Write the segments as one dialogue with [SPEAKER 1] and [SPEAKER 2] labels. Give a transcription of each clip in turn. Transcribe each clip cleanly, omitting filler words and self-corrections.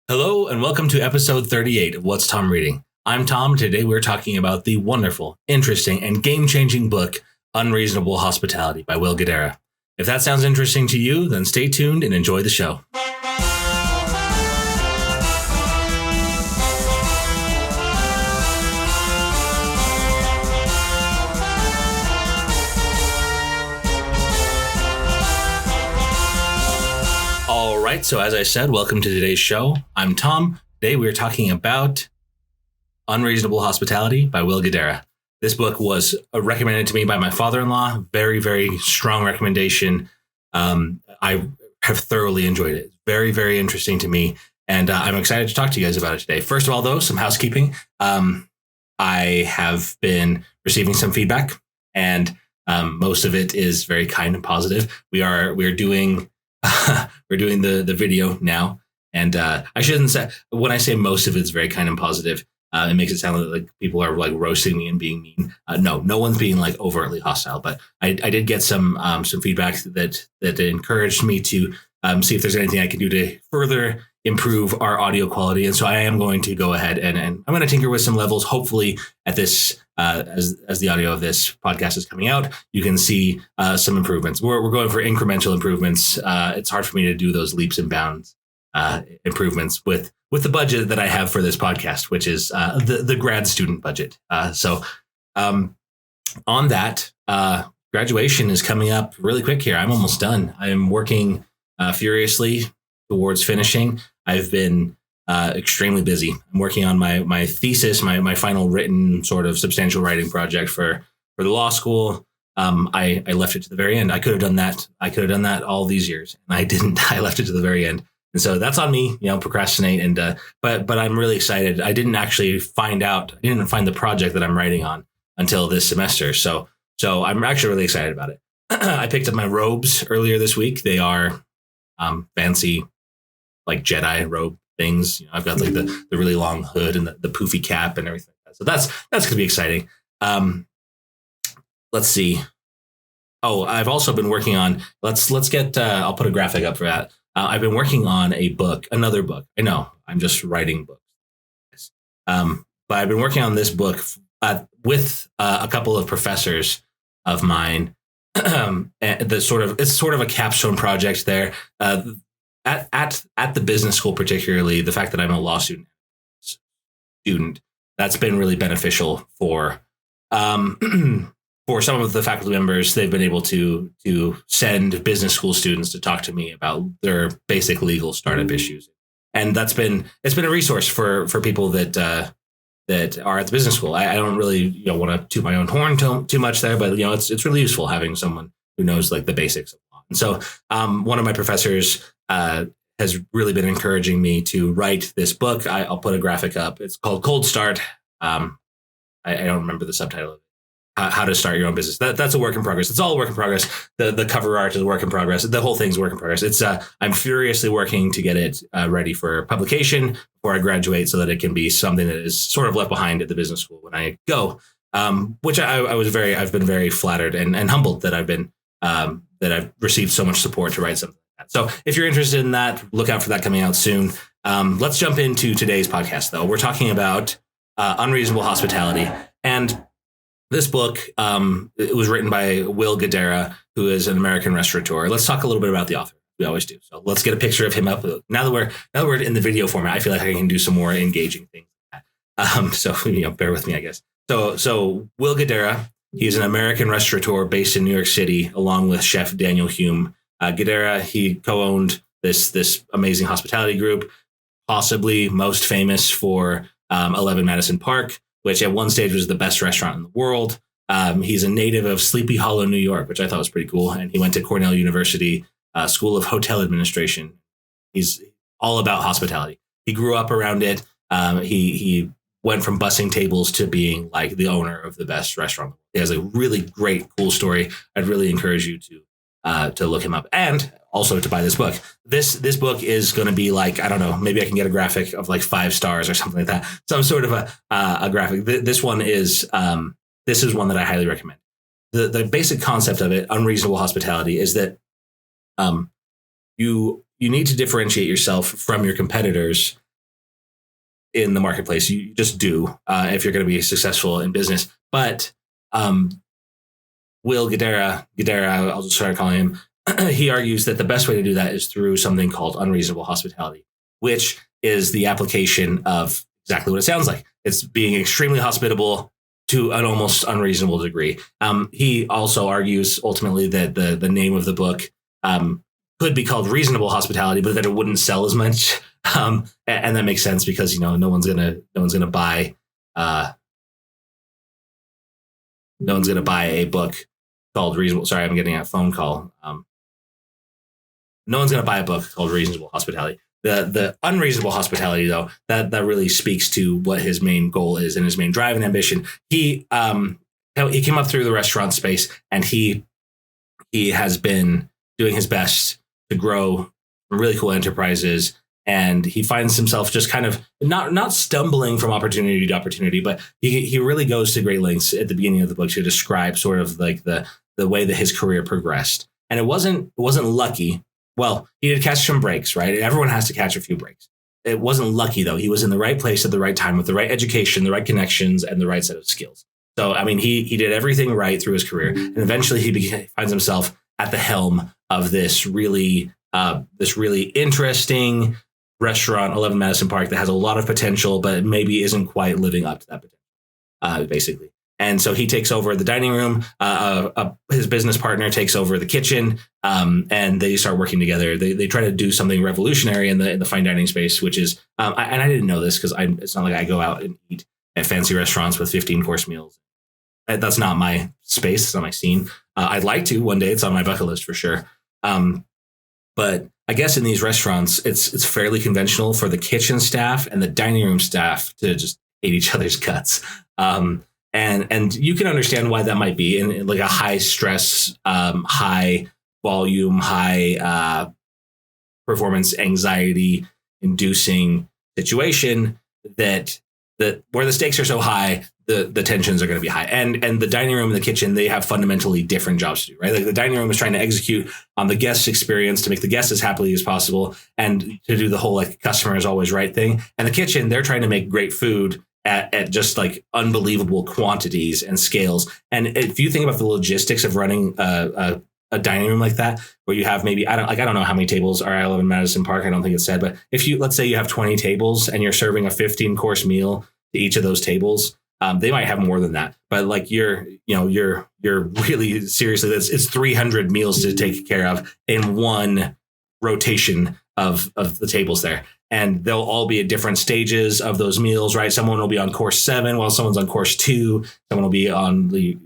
[SPEAKER 1] Hello and welcome to episode 38 of What's Tom Reading. I'm Tom. Today we're talking about the wonderful, interesting, and game-changing book, Unreasonable Hospitality by Will Guidara. If that sounds interesting to you, then stay tuned and enjoy the show. All right, so as I said, welcome to today's show. I'm Tom. Today we are talking about Unreasonable Hospitality by Will Guidara. This book was recommended to me by my father-in-law. Very, very strong recommendation. I have thoroughly enjoyed it. Very, very interesting to me. And I'm excited to talk to you guys about it today. First of all, though, some housekeeping. I have been receiving some feedback, and most of it is very kind and positive. We're doing the video now, and I shouldn't say, when I say most of it's very kind and positive, it makes it sound like people are like roasting me and being mean. No one's being like overtly hostile, but I did get some feedback that encouraged me to see if there's anything I can do to further improve our audio quality. And so I am going to go ahead and I'm going to tinker with some levels. Hopefully at this, as the audio of this podcast is coming out, you can see some improvements. We're going for incremental improvements. It's hard for me to do those leaps and bounds improvements with the budget that I have for this podcast, which is the grad student budget. So on that, graduation is coming up really quick here. I'm almost done. I am working furiously towards finishing. I've been extremely busy. I'm working on my thesis, my final written sort of substantial writing project for the law school. I left it to the very end. I could have done that. I could have done that all these years, and I didn't. I left it to the very end. And so that's on me, procrastinate. And but I'm really excited. I didn't find the project that I'm writing on until this semester. So I'm actually really excited about it. I picked up my robes earlier this week. They are fancy, like Jedi robe things. I've got like the really long hood and the poofy cap and everything. So that's going to be exciting. Let's see. Oh, I've also been working on. Let's get. I'll put a graphic up for that. I've been working on another book. I know I'm just writing books, but I've been working on this book with a couple of professors of mine. It's sort of a capstone project there. At the business school, particularly the fact that I'm a law student, that's been really beneficial for some of the faculty members. They've been able to send business school students to talk to me about their basic legal startup issues. And it's been a resource for people that are at the business school. I don't really want to toot my own horn too much there, but it's really useful having someone who knows like the basics of law. And so one of my professors has really been encouraging me to write this book. I'll put a graphic up. It's called Cold Start. I don't remember the subtitle of it. How to start your own business. That's a work in progress. It's all a work in progress. The cover art is a work in progress. The whole thing's a work in progress. It's I'm furiously working to get it ready for publication before I graduate, so that it can be something that is sort of left behind at the business school when I go. Which I've been very flattered and humbled that I've received so much support to write something like that. So if you're interested in that, look out for that coming out soon. Let's jump into today's podcast, though. We're talking about Unreasonable Hospitality. And this book, it was written by Will Guidara, who is an American restaurateur. Let's talk a little bit about the author. We always do. So let's get a picture of him up. Now that we're in the video format, I feel like I can do some more engaging things. So bear with me, I guess. So Will Guidara, he's an American restaurateur based in New York City, along with chef Daniel Hume. Guidara, he co-owned this amazing hospitality group, possibly most famous for 11 Madison Park, which at one stage was the best restaurant in the world. He's a native of Sleepy Hollow, New York, which I thought was pretty cool. And he went to Cornell University School of Hotel Administration. He's all about hospitality. He grew up around it. He went from bussing tables to being like the owner of the best restaurant. He has a really great, cool story. I'd really encourage you to look him up and also to buy this book. This book is going to be like, I don't know, maybe I can get a graphic of like 5 stars or something like that. Some sort of a graphic. This one is one that I highly recommend. The basic concept of it, Unreasonable Hospitality, is that you need to differentiate yourself from your competitors in the marketplace. You just do if you're going to be successful in business. But Will Guidara, I'll just start calling him, he argues that the best way to do that is through something called unreasonable hospitality, which is the application of exactly what it sounds like. It's being extremely hospitable to an almost unreasonable degree. He also argues ultimately that the name of the book could be called Reasonable Hospitality, but that it wouldn't sell as much. And that makes sense because, no one's gonna buy a book called Reasonable. Sorry, I'm getting a phone call. No one's going to buy a book called Reasonable Hospitality. The Unreasonable Hospitality, though, that really speaks to what his main goal is and his main drive and ambition. He came up through the restaurant space, and he has been doing his best to grow really cool enterprises. And he finds himself just kind of not stumbling from opportunity to opportunity, but he really goes to great lengths at the beginning of the book to describe sort of like the way that his career progressed. And it wasn't lucky. Well, he did catch some breaks, right? Everyone has to catch a few breaks. It wasn't lucky, though. He was in the right place at the right time with the right education, the right connections, and the right set of skills. So, I mean, he did everything right through his career. And eventually he finds himself at the helm of this really interesting restaurant, 11 Madison Park, that has a lot of potential, but maybe isn't quite living up to that potential, basically. And so he takes over the dining room. His business partner takes over the kitchen, and they start working together. They try to do something revolutionary in the fine dining space, which is, and I didn't know this because it's not like I go out and eat at fancy restaurants with 15-course meals. That's not my space. It's not my scene. I'd like to one day. It's on my bucket list for sure. But I guess in these restaurants, it's fairly conventional for the kitchen staff and the dining room staff to just hate each other's guts. And you can understand why that might be in like a high stress, high volume, high performance anxiety inducing situation that where the stakes are so high, the tensions are going to be high. And the dining room and the kitchen, they have fundamentally different jobs to do, right? Like the dining room is trying to execute on the guest experience to make the guests as happily as possible and to do the whole like customer is always right thing. And the kitchen, they're trying to make great food at just like unbelievable quantities and scales. And if you think about the logistics of running a dining room like that, where you have maybe, I don't know how many tables are at 11 Madison Park. I don't think it's said, but let's say you have 20 tables and you're serving a 15-course meal to each of those tables, they might have more than that, but like you're really seriously, it's 300 meals to take care of in one rotation of the tables there. And they'll all be at different stages of those meals, right? Someone will be on course 7 while someone's on course 2. Someone will be on the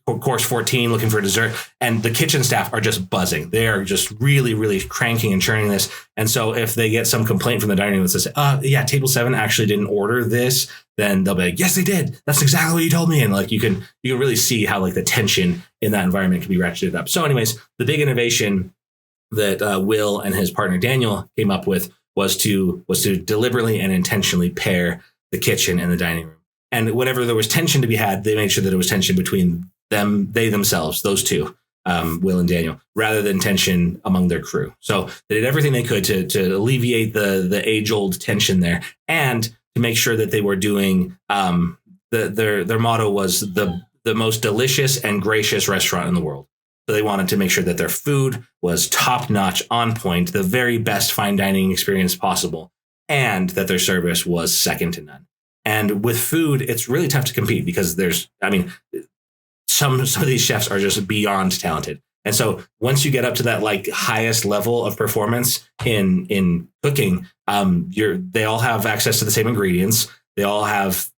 [SPEAKER 1] course 14 looking for dessert. And the kitchen staff are just buzzing. They are just really, really cranking and churning this. And so if they get some complaint from the dining room that says, yeah, table 7 actually didn't order this, then they'll be like, yes, they did. That's exactly what you told me. And like you can really see how like the tension in that environment can be ratcheted up. So anyways, the big innovation that Will and his partner Daniel came up with was to deliberately and intentionally pair the kitchen and the dining room. And whenever there was tension to be had, they made sure that it was tension between they themselves, those two, Will and Daniel, rather than tension among their crew. So they did everything they could to alleviate the age-old tension there, and to make sure that they were doing their motto was the most delicious and gracious restaurant in the world. So they wanted to make sure that their food was top-notch, on point, the very best fine dining experience possible, and that their service was second to none. And with food, it's really tough to compete because some of these chefs are just beyond talented. And so once you get up to that like highest level of performance in cooking, they all have access to the same ingredients. They all have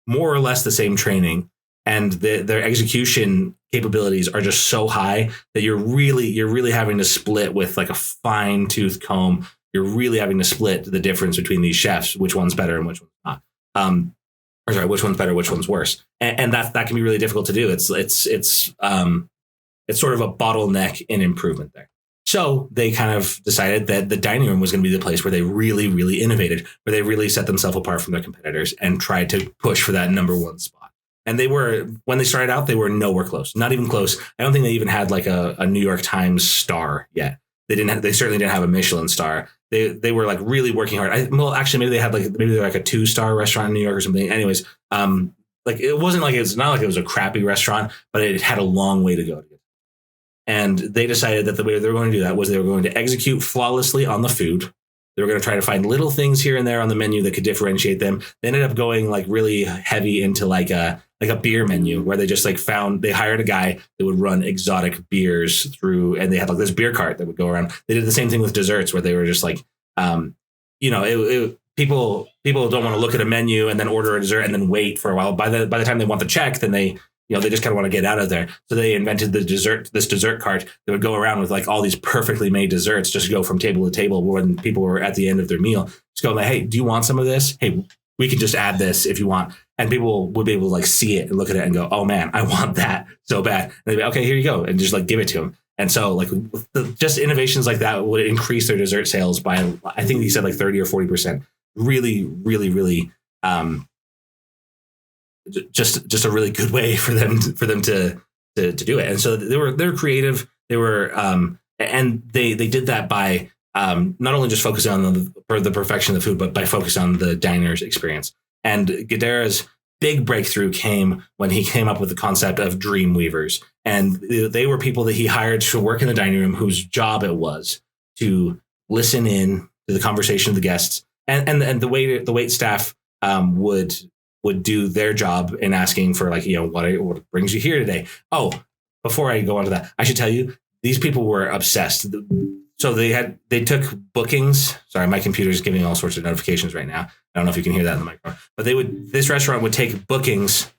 [SPEAKER 1] more or less the same training. And their execution capabilities are just so high that you're really having to split with like a fine tooth comb. You're really having to split the difference between these chefs, which one's better and which one's not. Which one's better, which one's worse. And that can be really difficult to do. It's sort of a bottleneck in improvement there. So they kind of decided that the dining room was going to be the place where they really, really innovated, where they really set themselves apart from their competitors and tried to push for that number one spot. And when they started out, they were nowhere close, not even close. I don't think they even had like a New York Times star yet. They certainly didn't have a Michelin star. they were like really working hard. Well, actually, maybe they're like a 2-star restaurant in New York or something. Anyways, like it's not like it was a crappy restaurant, but it had a long way to go. And they decided that the way they were going to do that was they were going to execute flawlessly on the food. They were going to try to find little things here and there on the menu that could differentiate them. They ended up going like really heavy into like a beer menu where they just like they hired a guy that would run exotic beers through, and they had like this beer cart that would go around. They did the same thing with desserts where they were just like, people don't want to look at a menu and then order a dessert and then wait for a while. By the time they want the check, then they just kind of want to get out of there. So they invented this dessert cart that would go around with like all these perfectly made desserts, just go from table to table when people were at the end of their meal. Just go like, hey, do you want some of this? Hey, we can just add this if you want. And people would be able to like see it and look at it and go, oh man, I want that so bad. And they'd be, okay, here you go. And just like give it to them. And so like just innovations like that would increase their dessert sales by, I think he said like 30 or 40%. Really, really, really, just a really good way for them to do it. And so they're creative. They were and they did that by not only just focusing on the perfection of the food, but by focusing on the diner's experience. And Guidara's big breakthrough came when he came up with the concept of dream weavers. And they were people that he hired to work in the dining room whose job it was to listen in to the conversation of the guests. And the wait staff would do their job in asking for like, what brings you here today? Oh, before I go on to that, I should tell you, these people were obsessed. So they took bookings. Sorry, my computer's giving all sorts of notifications right now. I don't know if you can hear that in the microphone, but this restaurant would take bookings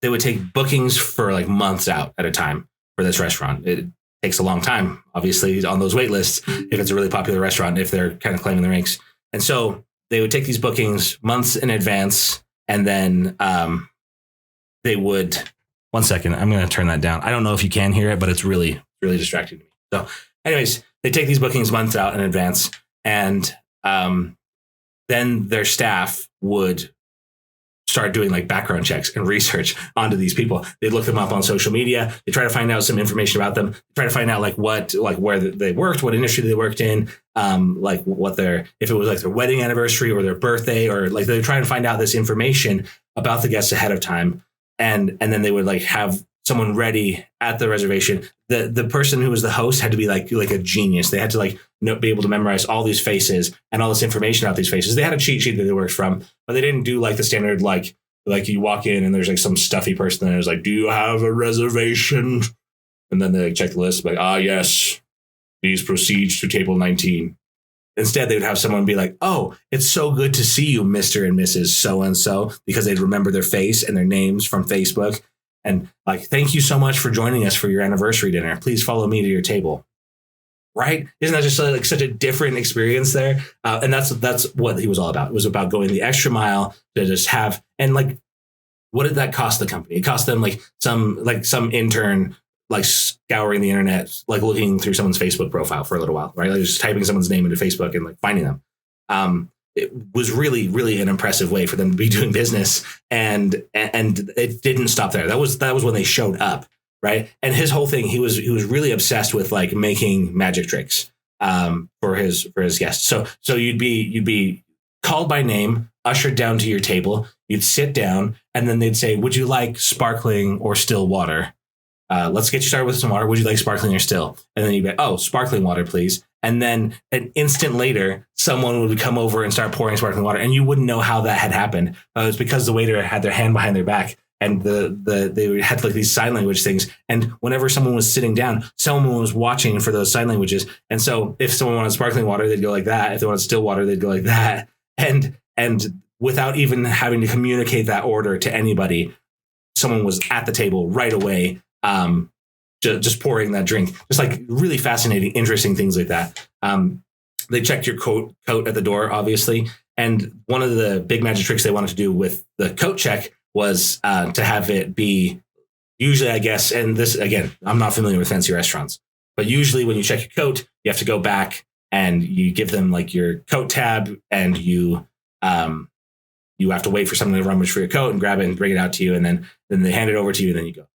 [SPEAKER 1] they would take bookings for like months out at a time for this restaurant. It takes a long time, obviously, on those wait lists if it's a really popular restaurant, if they're kind of claiming the ranks. And so they would take these bookings months in advance, and then they would. One second, I'm going to turn that down. I don't know if you can hear it, but it's really, really distracting to me. So anyways, they take these bookings months out in advance, and then their staff would start doing like background checks and research onto these people. They look them up on social media. They try to find out some information about them. They try to find out where they worked, what industry they worked in, if it was like their wedding anniversary or their birthday, or like they try to find out this information about the guests ahead of time. And then they would like have someone ready at the reservation. The person who was the host had to be like a genius. They had to be able to memorize all these faces and all this information about these faces. They had a cheat sheet that they worked from, but they didn't do like the standard like you walk in and there's like some stuffy person that is like, do you have a reservation? And then they like, check the list, like, yes, please proceed to table 19. Instead, they would have someone be like, oh, it's so good to see you, Mr. and Mrs. So-and-so, because they'd remember their face and their names from Facebook. And like, thank you so much for joining us for your anniversary dinner. Please follow me to your table. Right? Isn't that just like such a different experience there? And that's what he was all about. It was about going the extra mile to just have, and like, what did that cost the company? It cost them like some intern like scouring the internet, like looking through someone's Facebook profile for a little while, right? Like just typing someone's name into Facebook and like finding them. It was really, really an impressive way for them to be doing business. And it didn't stop there. That was when they showed up, right? And his whole thing, he was really obsessed with like making magic tricks for his guests. So you'd be called by name, ushered down to your table, you'd sit down, and then they'd say, would you like sparkling or still water? Let's get you started with some water. Would you like sparkling or still? And then you'd be, oh, sparkling water, please. And then an instant later, someone would come over and start pouring sparkling water. And you wouldn't know how that had happened. It was because the waiter had their hand behind their back, and they had like these sign language things. And whenever someone was sitting down, someone was watching for those sign languages. And so if someone wanted sparkling water, they'd go like that. If they wanted still water, they'd go like that. And without even having to communicate that order to anybody, someone was at the table right away, just pouring that drink. Just like really fascinating, interesting things like that. They checked your coat at the door, obviously. And one of the big magic tricks they wanted to do with the coat check was to have it be usually, I guess, and this, again, I'm not familiar with fancy restaurants, but usually when you check your coat, you have to go back and you give them like your coat tab, and you have to wait for someone to rummage for your coat and grab it and bring it out to you. And then they hand it over to you, and then you go.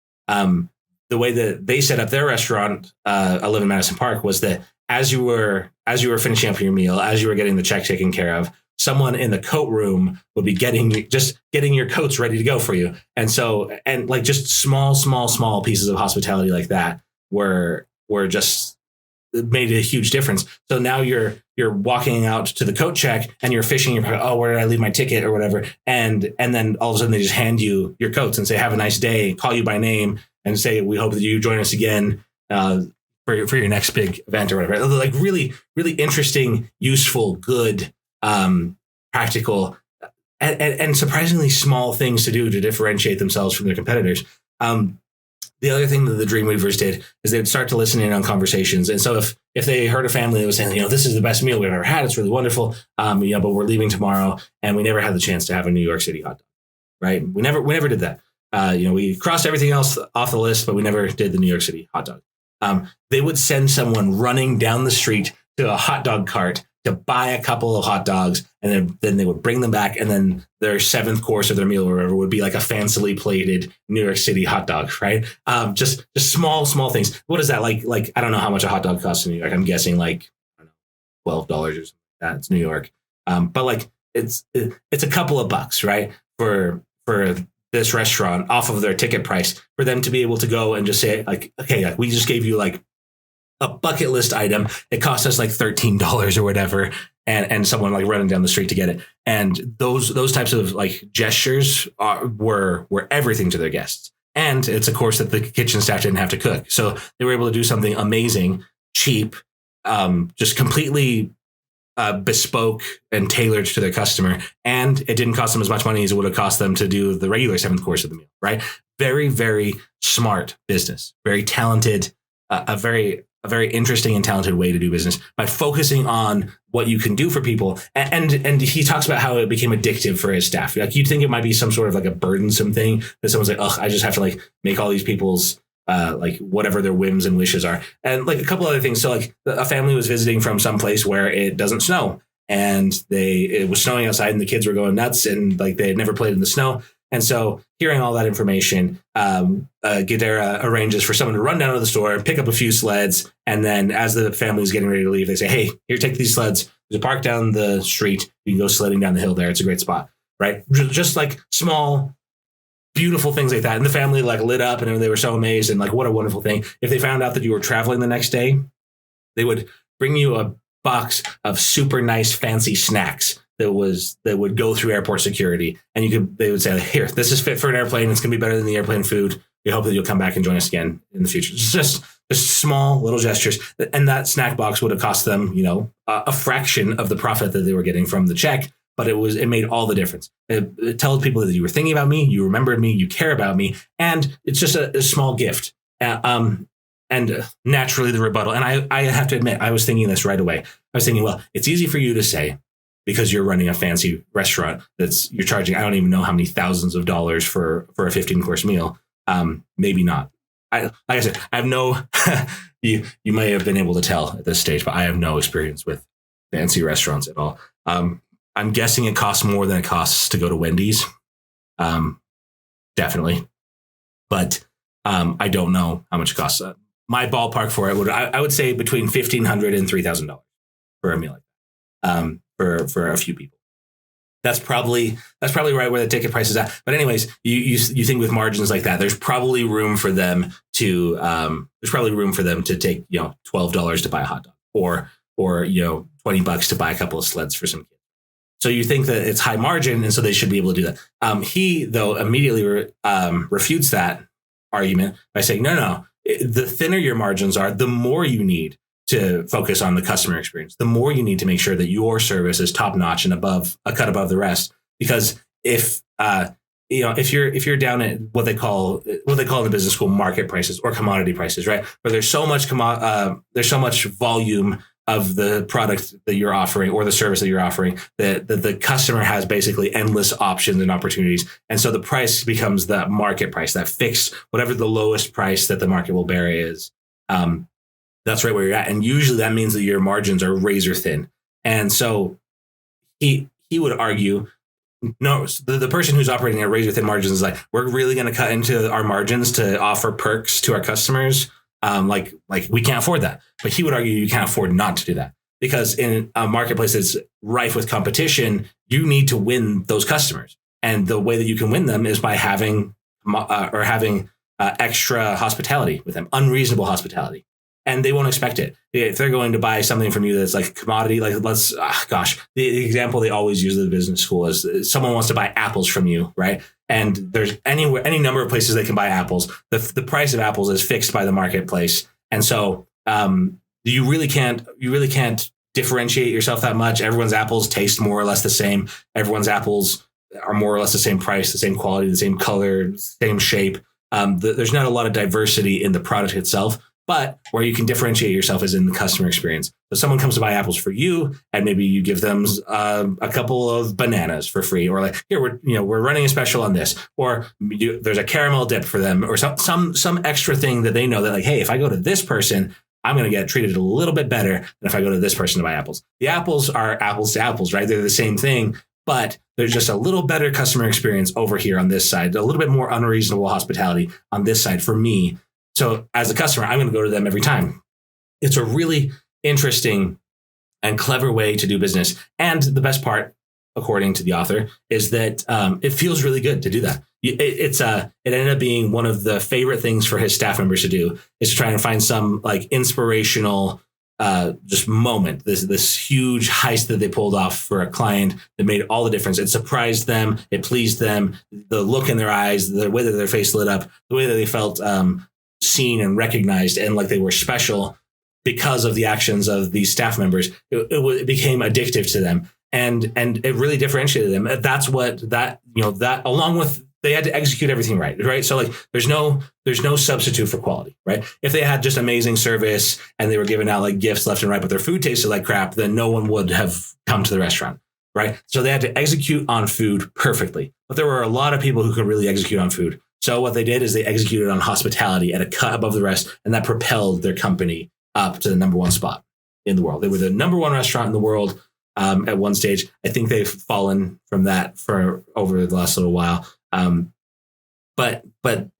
[SPEAKER 1] the way that they set up their restaurant, 11 Madison Park, was that as you were finishing up your meal, as you were getting the check taken care of, someone in the coat room would be getting your coats ready to go for you. And so, and like just small pieces of hospitality like that were just made a huge difference. So now you're walking out to the coat check and you're fishing. You're oh, where did I leave my ticket or whatever? And then all of a sudden they just hand you your coats and say, have a nice day, call you by name and say, we hope that you join us again for your next big event or whatever. Like really, really interesting, useful, good, practical, and surprisingly small things to do to differentiate themselves from their competitors. The other thing that the Dreamweavers did is they'd start to listen in on conversations. And so if they heard a family that was saying, this is the best meal we've ever had, it's really wonderful, but we're leaving tomorrow and we never had the chance to have a New York City hot dog, right? We never did that. We crossed everything else off the list, but we never did the New York City hot dog. They would send someone running down the street to a hot dog cart to buy a couple of hot dogs, and then they would bring them back, and then their seventh course of their meal or whatever would be like a fancily plated New York City hot dog, right? Just small things. What is that like? I don't know how much a hot dog costs in New York. I'm guessing like $12 or something like that. It's New York, but like it's a couple of bucks, right? For this restaurant off of their ticket price, for them to be able to go and just say like, okay, like we just gave you like a bucket list item. It cost us like $13 or whatever. And someone like running down the street to get it. And those types of like gestures were everything to their guests. And it's a course that the kitchen staff didn't have to cook. So they were able to do something amazing, cheap, just completely bespoke and tailored to their customer. And it didn't cost them as much money as it would have cost them to do the regular seventh course of the meal, right? Very, very smart business, very talented, a very interesting and talented way to do business by focusing on what you can do for people. And he talks about how it became addictive for his staff. Like you'd think it might be some sort of like a burdensome thing that someone's like, oh, I just have to like make all these people's like whatever their whims and wishes are. And like a couple other things. So like a family was visiting from some place where it doesn't snow, and it was snowing outside and the kids were going nuts, and like they had never played in the snow. And so hearing all that information, Guidara arranges for someone to run down to the store, pick up a few sleds. And then as the family is getting ready to leave, they say, hey, here, take these sleds. There's a park down the street. You can go sledding down the hill there. It's a great spot, right? Just like small, beautiful things like that. And the family like lit up and they were so amazed and like, what a wonderful thing. If they found out that you were traveling the next day, they would bring you a box of super nice, fancy snacks that would go through airport security, and they would say, here, this is fit for an airplane. It's going to be better than the airplane food. We hope that you'll come back and join us again in the future. It's just small little gestures. And that snack box would have cost them, a fraction of the profit that they were getting from the check, but it made all the difference. It tells people that you were thinking about me, you remembered me, you care about me, and it's just a small gift. And naturally the rebuttal, and I have to admit, I was thinking this right away. I was thinking, well, it's easy for you to say, because you're running a fancy restaurant you're charging, I don't even know how many thousands of dollars for a 15-course meal. Maybe not. Like I said, I have no, you may have been able to tell at this stage, but I have no experience with fancy restaurants at all. I'm guessing it costs more than it costs to go to Wendy's. Definitely. But I don't know how much it costs. My ballpark for it I would say between $1,500 and $3,000 for a meal like that. For a few people. That's probably right where the ticket price is at. But anyways, you think with margins like that, there's probably room for them to take $12 to buy a hot dog or $20 to buy a couple of sleds for some kids. So you think that it's high margin, and so they should be able to do that. He though immediately refutes that argument by saying, no, the thinner your margins are, the more you need to focus on the customer experience, the more you need to make sure that your service is top notch and a cut above the rest. Because if you're down at what they call in the business school market prices or commodity prices, right, where there's so much volume of the product that you're offering or the service that you're offering that the customer has basically endless options and opportunities, and so the price becomes the market price, that fixed whatever the lowest price that the market will bear is. That's right where you're at. And usually that means that your margins are razor thin. And so he would argue, No, the person who's operating at razor thin margins is like, we're really going to cut into our margins to offer perks to our customers. Like we can't afford that. But he would argue you can't afford not to do that, because in a marketplace that's rife with competition, you need to win those customers. And the way that you can win them is by having extra hospitality with them, unreasonable hospitality. And they won't expect it. If they're going to buy something from you that's like a commodity, like the example they always use in the business school is someone wants to buy apples from you, right? And there's any number of places they can buy apples. The price of apples is fixed by the marketplace. And so you really can't differentiate yourself that much. Everyone's apples taste more or less the same. Everyone's apples are more or less the same price, the same quality, the same color, same shape. There's not a lot of diversity in the product itself. But where you can differentiate yourself is in the customer experience. So someone comes to buy apples for you, and maybe you give them a couple of bananas for free, or like, here we're running a special on this, or there's a caramel dip for them, or some extra thing that they know that, like, hey, if I go to this person, I'm going to get treated a little bit better than if I go to this person to buy apples. The apples are apples to apples, right? They're the same thing, but there's just a little better customer experience over here on this side, a little bit more unreasonable hospitality on this side for me. So as a customer, I'm going to go to them every time. It's a really interesting and clever way to do business. And the best part, according to the author, is that it feels really good to do that. It ended up being one of the favorite things for his staff members to do, is to try and find some like inspirational just moment, this huge heist that they pulled off for a client that made all the difference. It surprised them. It pleased them. The look in their eyes, the way that their face lit up, the way that they felt seen and recognized and like they were special because of the actions of these staff members. It became addictive to them, and it really differentiated them. That's what that along with, they had to execute everything right. So like there's no substitute for quality, right? If they had just amazing service and they were giving out like gifts left and right, but their food tasted like crap, then no one would have come to the restaurant, right? So they had to execute on food perfectly, but there were a lot of people who could really execute on food. So what they did is they executed on hospitality at a cut above the rest, and that propelled their company up to the number one spot in the world. They were the number one restaurant in the world at one stage. I think they've fallen from that for over the last little while. But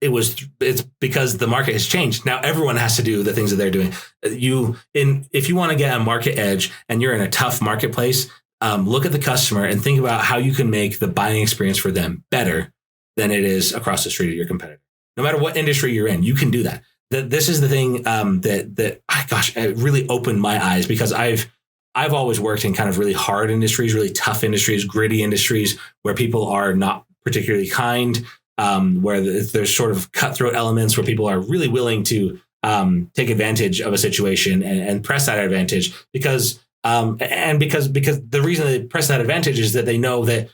[SPEAKER 1] it's because the market has changed. Now everyone has to do the things that they're doing. If you want to get a market edge and you're in a tough marketplace, look at the customer and think about how you can make the buying experience for them better than it is across the street of your competitor. No matter what industry you're in, you can do that. This is the thing it really opened my eyes, because I've always worked in kind of really hard industries, really tough industries, gritty industries where people are not particularly kind, where there's sort of cutthroat elements where people are really willing to take advantage of a situation and press that advantage because the reason they press that advantage is that they know that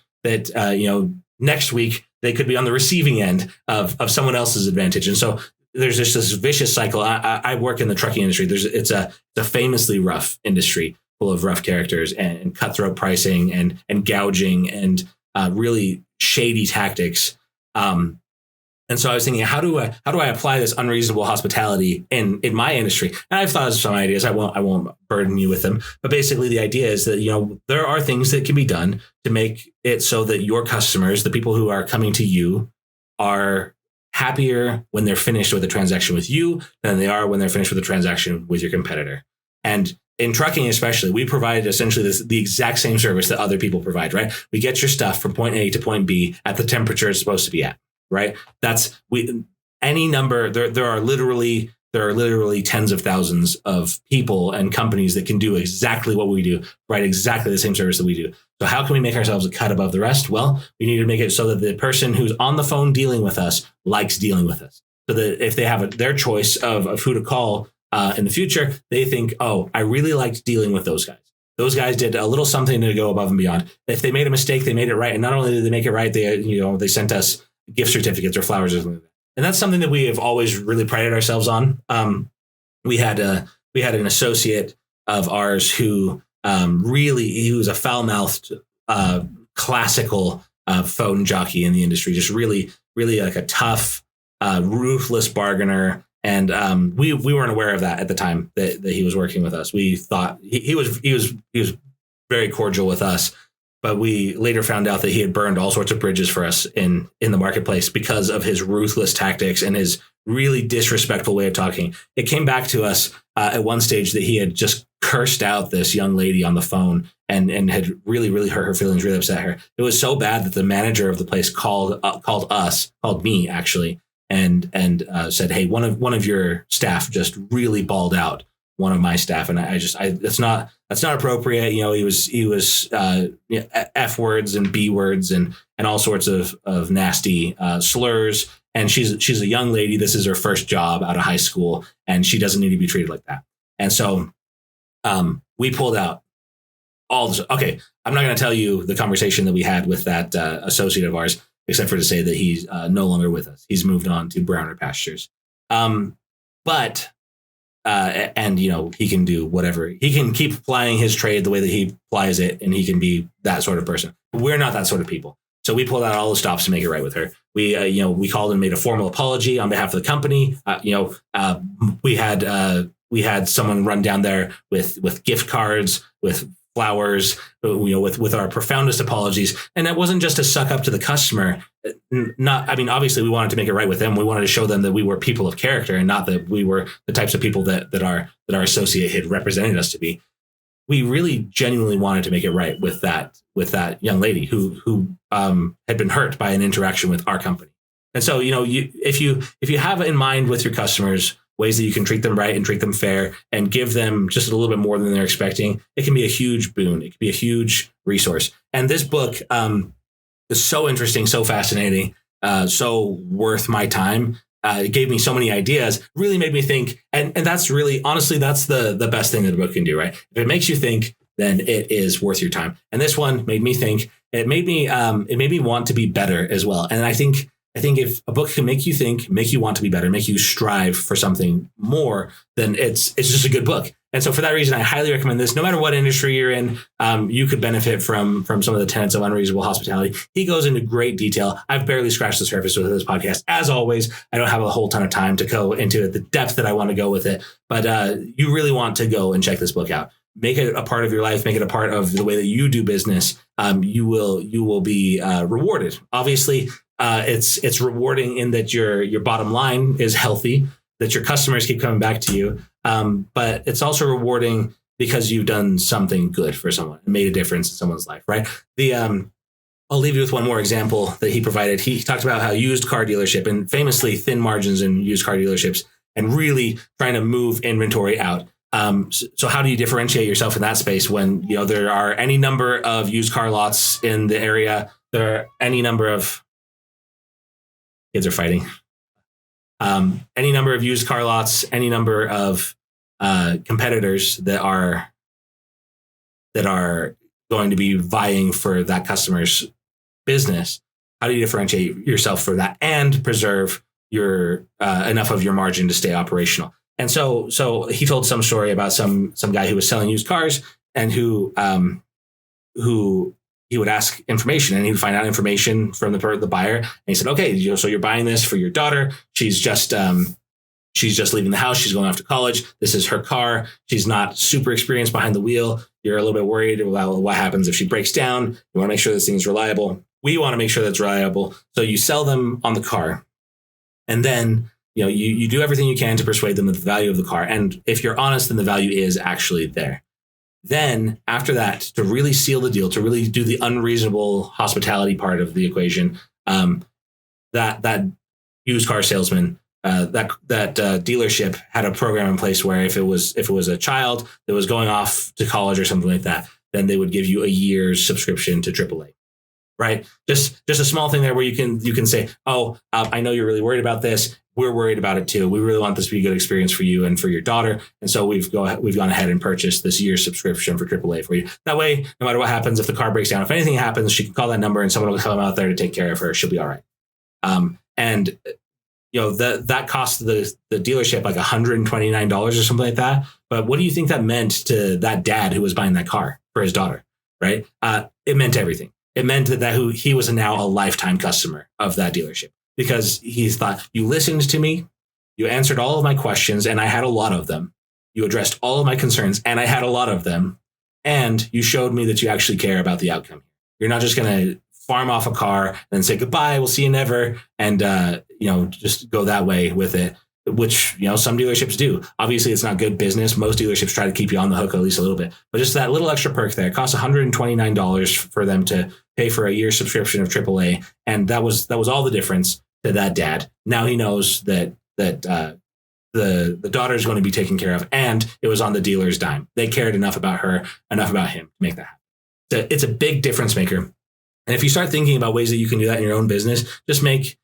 [SPEAKER 1] next week they could be on the receiving end of someone else's advantage. And so there's just this vicious cycle. I work in the trucking industry. It's a famously rough industry full of rough characters and cutthroat pricing and gouging and really shady tactics. And so I was thinking, how do I apply this unreasonable hospitality in my industry? And I've thought of some ideas. I won't burden you with them. But basically, the idea is that there are things that can be done to make it so that your customers, the people who are coming to you, are happier when they're finished with a transaction with you than they are when they're finished with a transaction with your competitor. And in trucking, especially, we provide essentially the exact same service that other people provide, right? We get your stuff from point A to point B at the temperature it's supposed to be at, right? Any number. There are literally tens of thousands of people and companies that can do exactly what we do, provide exactly the same service that we do. So how can we make ourselves a cut above the rest? Well, we need to make it so that the person who's on the phone dealing with us likes dealing with us. So that if they have their choice of who to call in the future, they think, oh, I really liked dealing with those guys. Those guys did a little something to go above and beyond. If they made a mistake, they made it right. And not only did they make it right, they sent us gift certificates or flowers or something like that. And that's something that we have always really prided ourselves on. We had an associate of ours who he was a foul-mouthed classical phone jockey in the industry, just really, really like a tough, ruthless bargainer. And we weren't aware of that at the time that he was working with us. We thought he was very cordial with us. but we later found out that he had burned all sorts of bridges for us in the marketplace because of his ruthless tactics and his really disrespectful way of talking. It came back to us at one stage that he had just cursed out this young lady on the phone and had really, really hurt her feelings, really upset her. It was so bad that the manager of the place called me actually, and said, "Hey, one of your staff just really bawled out one of my staff," and that's not appropriate. He was F words and B words and all sorts of nasty slurs. And she's a young lady. This is her first job out of high school, and she doesn't need to be treated like that. And so we pulled out all this. Okay, I'm not going to tell you the conversation that we had with that associate of ours, except for to say that he's no longer with us. He's moved on to browner pastures. But he can do whatever. He can keep plying his trade the way that he plies it, and he can be that sort of person. We're not that sort of people. So we pulled out all the stops to make it right with her. We called and made a formal apology on behalf of the company. We had someone run down there with gift cards, with flowers, with our profoundest apologies. And that wasn't just to suck up to the customer. Obviously we wanted to make it right with them. We wanted to show them that we were people of character and not that we were the types of people that our associate had represented us to be. We really genuinely wanted to make it right with that young lady who had been hurt by an interaction with our company. And so, if you have in mind with your customers ways that you can treat them right and treat them fair and give them just a little bit more than they're expecting, it can be a huge boon. It can be a huge resource. And this book is so interesting, so fascinating, so worth my time. It gave me so many ideas, really made me think. And that's really, honestly, that's the best thing that a book can do, right? If it makes you think, then it is worth your time. And this one made me think. It made me want to be better as well. And I think if a book can make you think, make you want to be better, make you strive for something more, then it's just a good book. And so for that reason, I highly recommend this. No matter what industry you're in, you could benefit from some of the tenets of Unreasonable Hospitality. He goes into great detail. I've barely scratched the surface with this podcast. As always, I don't have a whole ton of time to go into the depth that I want to go with it. But you really want to go and check this book out. Make it a part of your life. Make it a part of the way that you do business. You will be rewarded. Obviously, it's rewarding in that your bottom line is healthy, that your customers keep coming back to you. But it's also rewarding because you've done something good for someone and made a difference in someone's life, right? I'll leave you with one more example that he provided. He talked about how used car dealership and famously thin margins in used car dealerships and really trying to move inventory out. So how do you differentiate yourself in that space when there are any number of used car lots in the area? There are any number of kids are fighting. Any number of used car lots, any number of competitors that are going to be vying for that customer's business. How do you differentiate yourself for that and preserve your enough of your margin to stay operational? And so he told some story about some guy who was selling used cars and who he would ask information and he would find out information from the buyer. And he said, okay, so you're buying this for your daughter. She's just leaving the house. She's going off to college. This is her car. She's not super experienced behind the wheel. You're a little bit worried about what happens if she breaks down. You want to make sure this thing's reliable. We want to make sure that's reliable. So you sell them on the car. And then, you do everything you can to persuade them of the value of the car. And if you're honest, then the value is actually there. Then after that, to really seal the deal, to really do the unreasonable hospitality part of the equation, that used car salesman, that dealership had a program in place where if it was a child that was going off to college or something like that, then they would give you a year's subscription to AAA. Right? Just a small thing there where you can say, I know you're really worried about this. We're worried about it too. We really want this to be a good experience for you and for your daughter. And so we've gone ahead and purchased this year's subscription for AAA for you. That way, no matter what happens, if the car breaks down, if anything happens, she can call that number and someone will come out there to take care of her. She'll be all right. And that cost the dealership like $129 or something like that. But what do you think that meant to that dad who was buying that car for his daughter? Right? It meant everything. It meant that he was now a lifetime customer of that dealership because he thought, you listened to me, you answered all of my questions, and I had a lot of them. You addressed all of my concerns, and I had a lot of them. And you showed me that you actually care about the outcome. You're not just going to farm off a car and then say goodbye, we'll see you never, and just go that way with it, which some dealerships do. Obviously, it's not good business. Most dealerships try to keep you on the hook at least a little bit, but just that little extra perk there. It costs $129 for them to pay for a year subscription of AAA, and that was all the difference to that dad. Now he knows that the daughter is going to be taken care of, and it was on the dealer's dime. They cared enough about her, enough about him to make that happen. So it's a big difference maker. And if you start thinking about ways that you can do that in your own business, just make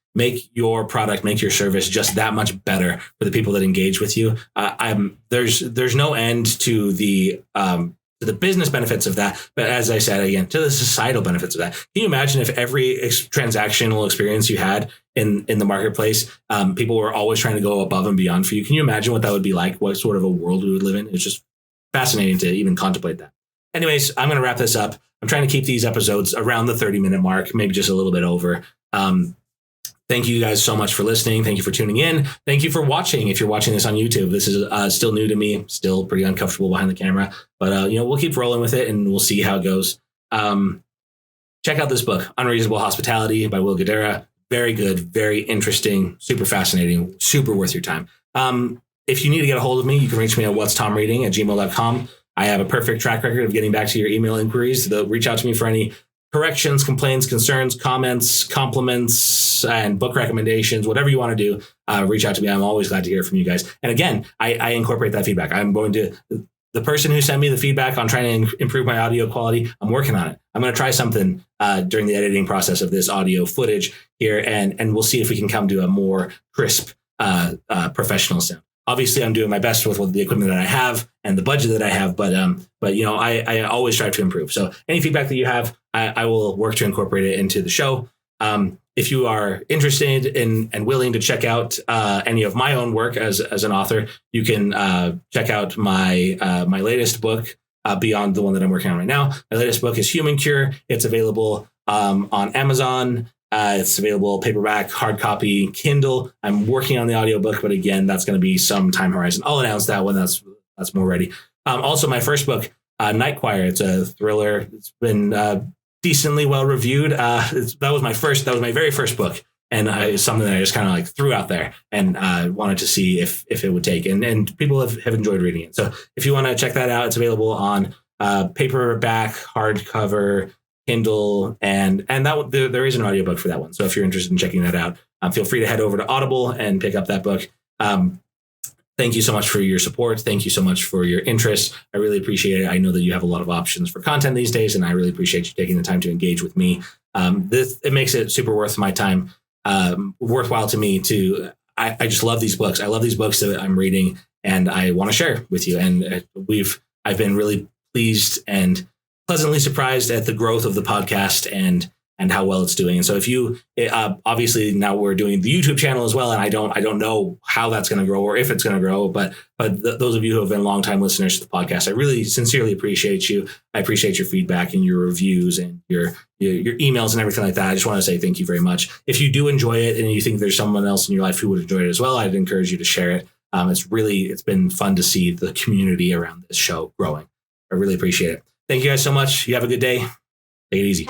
[SPEAKER 1] your product, make your service just that much better for the people that engage with you. There's no end to the business benefits of that, but as I said again, to the societal benefits of that. Can you imagine if every transactional experience you had in the marketplace, people were always trying to go above and beyond for you? Can you imagine what that would be like? What sort of a world we would live in? It's just fascinating to even contemplate that. Anyways, I'm going to wrap this up. I'm trying to keep these episodes around the 30-minute mark, maybe just a little bit over. Thank you guys so much for listening. Thank you for tuning in. Thank you for watching. If you're watching this on YouTube, this is still new to me, still pretty uncomfortable behind the camera, but we'll keep rolling with it and we'll see how it goes. Check out this book, Unreasonable Hospitality by Will Guidara. Very good, very interesting, super fascinating, super worth your time. If you need to get a hold of me, you can reach me at whatstomreading@gmail.com. I have a perfect track record of getting back to your email inquiries. Reach out to me for any corrections, complaints, concerns, comments, compliments, and book recommendations, whatever you want to do. Reach out to me. I'm always glad to hear from you guys. And again, I incorporate that feedback. The person who sent me the feedback on trying to improve my audio quality, I'm working on it. I'm going to try something during the editing process of this audio footage here, and we'll see if we can come to a more crisp, professional sound. Obviously, I'm doing my best with the equipment that I have and the budget that I have, but I always strive to improve. So any feedback that you have, I will work to incorporate it into the show. If you are interested in and willing to check out any of my own work as an author, you can check out my latest book beyond the one that I'm working on right now. My latest book is Human Cure. It's available on Amazon. It's available paperback, hard copy, Kindle. I'm working on the audiobook, but again, that's going to be some time horizon. I'll announce that when that's more ready. Also, my first book, Night Choir. It's a thriller. It's been decently well reviewed. That was my very first book, and it's something that I just kind of like threw out there and wanted to see if it would take. And people have enjoyed reading it. So if you want to check that out, it's available on paperback, hardcover, Kindle, and that there is an audiobook for that one. So if you're interested in checking that out, feel free to head over to Audible and pick up that book. Thank you so much for your support. Thank you so much for your interest. I really appreciate it. I know that you have a lot of options for content these days, and I really appreciate you taking the time to engage with me. It makes it super worth my time, worthwhile to me to. I just love these books. I love these books that I'm reading, and I want to share with you. And I've been really pleased and pleasantly surprised at the growth of the podcast and how well it's doing. And so if you, obviously now we're doing the YouTube channel as well. And I don't know how that's going to grow or if it's going to grow, but those of you who have been longtime listeners to the podcast, I really sincerely appreciate you. I appreciate your feedback and your reviews and your emails and everything like that. I just want to say thank you very much. If you do enjoy it and you think there's someone else in your life who would enjoy it as well, I'd encourage you to share it. It's been fun to see the community around this show growing. I really appreciate it. Thank you guys so much. You have a good day. Take it easy.